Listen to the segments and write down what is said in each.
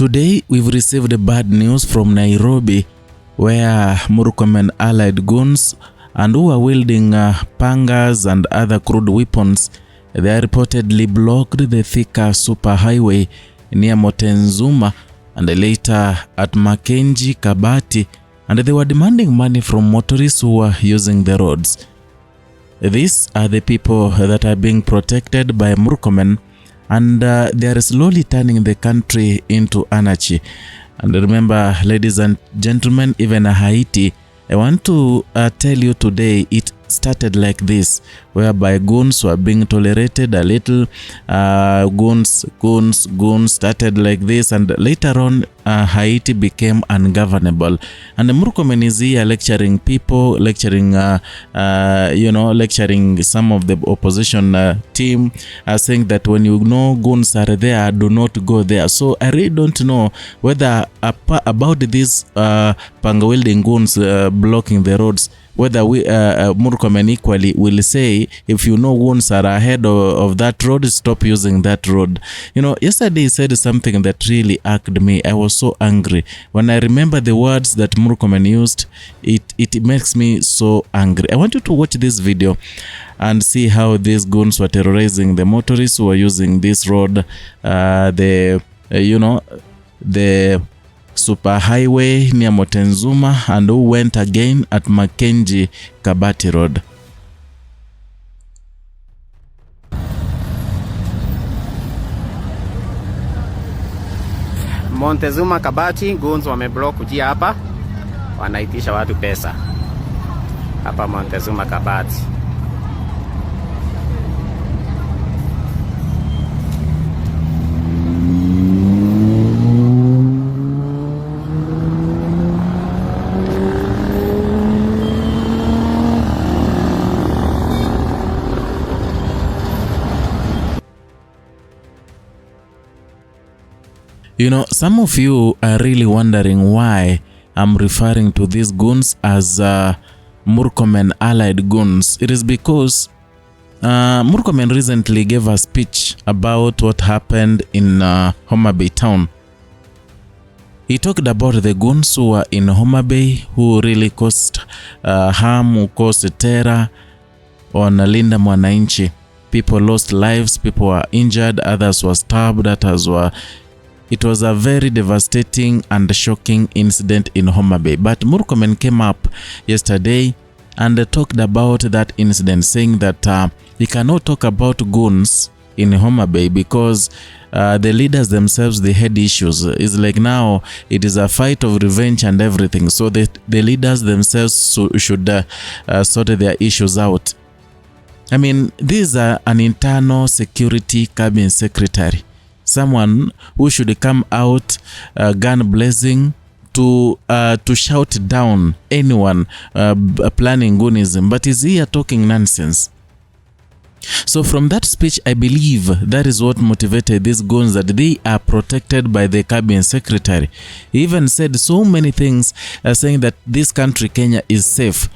Today, we've received bad news from Nairobi, where Murkomen allied goons and who are wielding pangas and other crude weapons, they reportedly blocked the Thika superhighway near Motenzuma and later at Makenji Kabati, and they were demanding money from motorists who were using the roads. These are the people that are being protected by Murkomen, and they are slowly turning the country into anarchy. And remember, ladies and gentlemen, even Haiti, I want to tell you today, it started like this, whereby goons were being tolerated a little. Goons started like this, and later on Haiti became ungovernable. And Murkomen is here lecturing people, lecturing some of the opposition team, saying that when you know goons are there, do not go there. So I really don't know whether about these panga wielding goons blocking the roads, whether we Murkomen equally will say, if you know goons are ahead of that road, stop using that road. You know, yesterday he said something that really irked me. I was so angry. When I remember the words that Murkomen used, it makes me so angry. I want you to watch this video and see how these goons were terrorizing the motorists who were using this road, the superhighway near Motenzuma, and who went again at Makenji Kabati Road. Montezuma Kabati, goons wameblock kujia hapa, wanaitisha watu pesa hapa Montezuma Kabati. You know, some of you are really wondering why I'm referring to these goons as Murkomen allied goons. It is because Murkomen recently gave a speech about what happened in Homa Bay town. He talked about the goons who were in Homa Bay, who really caused harm, who caused terror on Linda Mwananchi. People lost lives, people were injured, others were stabbed, others were... It was a very devastating and shocking incident in Homa Bay. But Murkomen came up yesterday and talked about that incident, saying that he cannot talk about goons in Homa Bay because the leaders themselves, they had issues. It's like now it is a fight of revenge and everything. So the leaders themselves should sort their issues out. I mean, this is an internal security cabinet secretary. Someone who should come out gun blazing to shout down anyone planning goonism, but is here talking nonsense. So from that speech, I believe that is what motivated these goons, that they are protected by the cabinet secretary. He even said so many things, saying that this country, Kenya, is safe.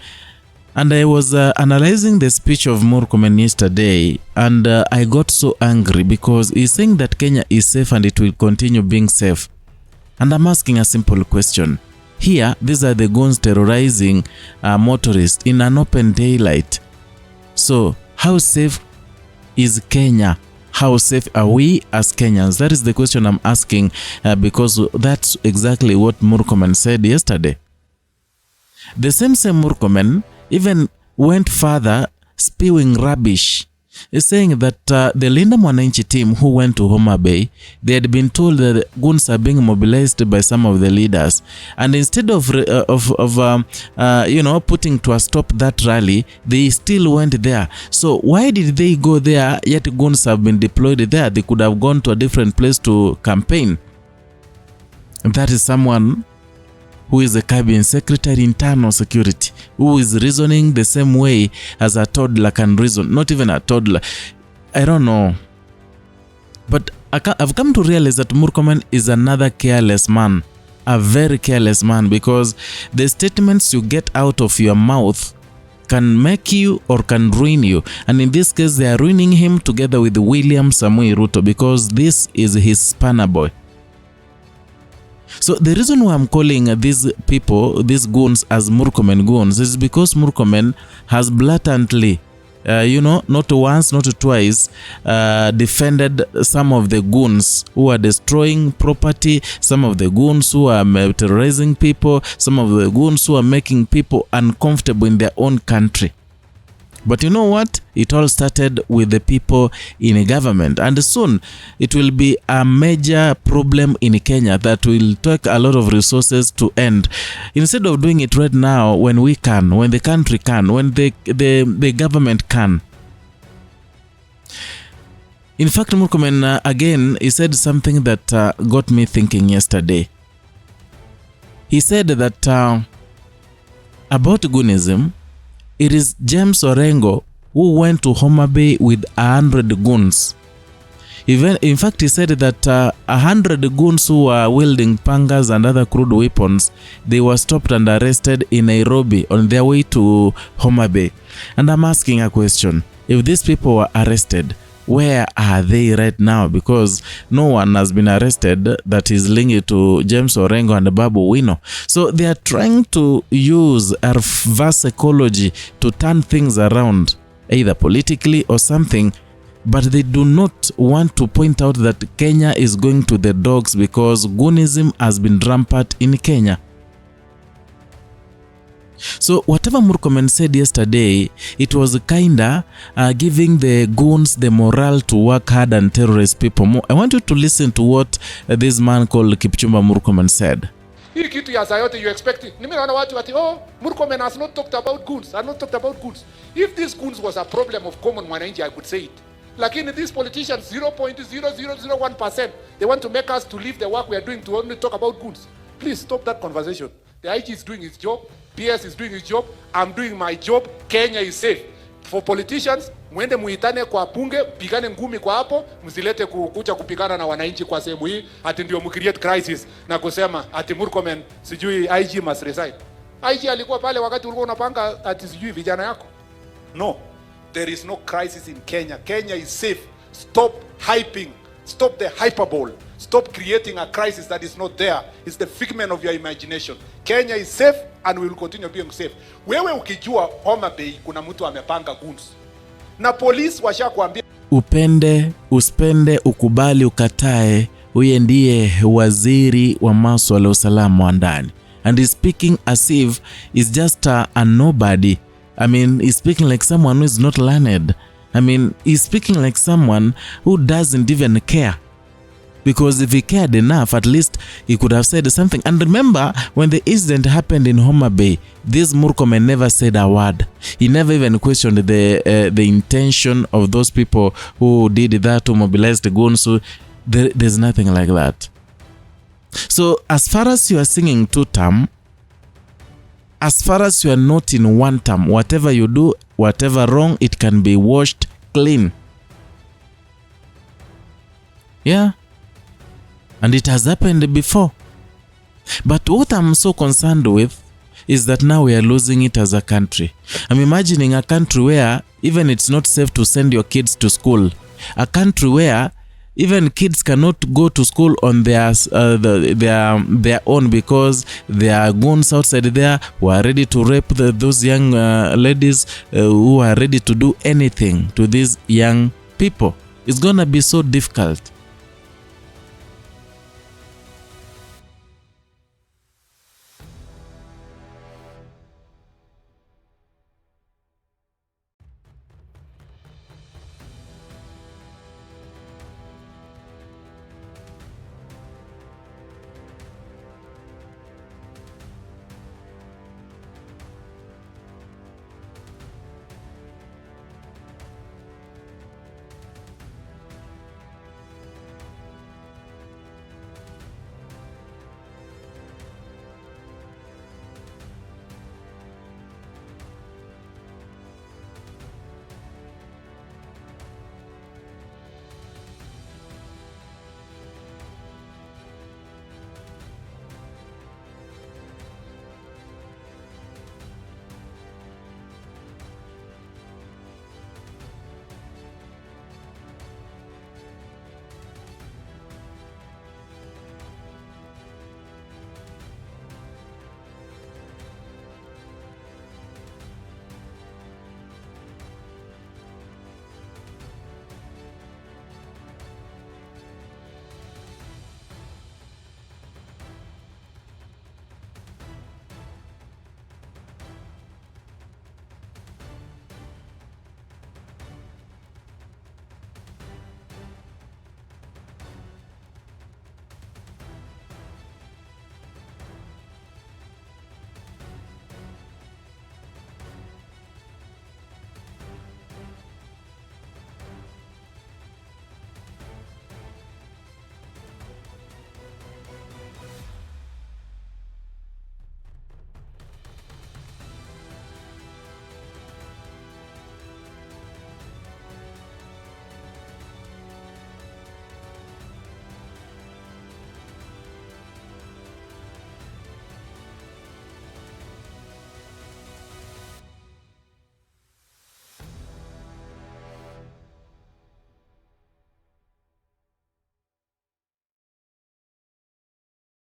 And I was analyzing the speech of Murkomen yesterday, and I got so angry because he's saying that Kenya is safe and it will continue being safe. And I'm asking a simple question. Here, these are the goons terrorizing motorists in an open daylight. So, how safe is Kenya? How safe are we as Kenyans? That is the question I'm asking, because that's exactly what Murkomen said yesterday. The same Murkomen even went further, spewing rubbish, saying that the Linda Mwananchi team who went to Homa Bay, they had been told that goons are being mobilized by some of the leaders, and instead of putting to a stop that rally, they still went there. So why did they go there yet goons have been deployed there? They could have gone to a different place to campaign. That is someone who is the cabinet secretary, internal security, who is reasoning the same way as a toddler can reason. Not even a toddler. I don't know. But I've come to realize that Murkomen is another careless man. A very careless man, because the statements you get out of your mouth can make you or can ruin you. And in this case, they are ruining him together with William Samoei Ruto, because this is his spanner boy. So the reason why I'm calling these people, these goons, as Murkomen goons is because Murkomen has blatantly, not once, not twice, defended some of the goons who are destroying property, some of the goons who are terrorizing people, some of the goons who are making people uncomfortable in their own country. But you know what? It all started with the people in government, and soon it will be a major problem in Kenya that will take a lot of resources to end. Instead of doing it right now, when we can, when the country can, when the government can. In fact, Murkomen, again, he said something that got me thinking yesterday. He said that about Goonism, it is James Orengo who went to Homa Bay with 100 goons. In fact, he said that 100 goons who were wielding pangas and other crude weapons, they were stopped and arrested in Nairobi on their way to Homa Bay. And I'm asking a question. If these people were arrested, where are they right now? Because no one has been arrested that is linked to James Orengo and Babu Wino. So they are trying to use a reverse psychology to turn things around, either politically or something, but they do not want to point out that Kenya is going to the dogs because Goonism has been rampant in Kenya. So whatever Murkomen said yesterday, it was kinda giving the goons the morale to work hard and terrorize people more. I want you to listen to what this man called Kipchumba Murkomen said. Hii kitu ya Zayote you expect it. Nimeona watu ati Murkomen has not talked about goons. Has not talked about goons. If this goons was a problem of common mwananchi, I could say it. Lakini these politicians 0.0001%, they want to make us to leave the work we are doing to only talk about goons. Please stop that conversation. The IG is doing his job. PS is doing his job. I'm doing my job. Kenya is safe. For politicians, mwende muitane kwa bunge, pigane ngumi kwa hapo, msilete kukucha kupigana na wananchi kwa sehemu hii, ati ndio mcreate crisis na kusema ati Murkomen sijui IG must resign. IG alikuwa pale wakati ulikuwa unapanga ati sijui vijana yako. No. There is no crisis in Kenya. Kenya is safe. Stop hyping. Stop the hyperbole. Stop creating a crisis that is not there. It's the figment of your imagination. Kenya is safe and we will continue being safe. Wewe ukijua Homa Bay kuna mtu amepanga goons. Na police washakuambia upende, uspende, ukubali, ukatae, huye ndiye waziri wa masuala ya usalama wa ndani. And he's speaking as if he's just a nobody. I mean, he's speaking like someone who is not learned. I mean, he's speaking like someone who doesn't even care. Because if he cared enough, at least he could have said something. And remember, when the incident happened in Homa Bay, this Murkomen never said a word. He never even questioned the intention of those people who did that, to mobilize the goons. So there's nothing like that. So as far as you are singing two-term, as far as you are not in one term, whatever you do, whatever wrong, it can be washed clean. Yeah. And it has happened before. But what I'm so concerned with is that now we are losing it as a country. I'm imagining a country where even it's not safe to send your kids to school. A country where even kids cannot go to school on their own because there are goons outside there who are ready to rape those young ladies who are ready to do anything to these young people. It's gonna be so difficult.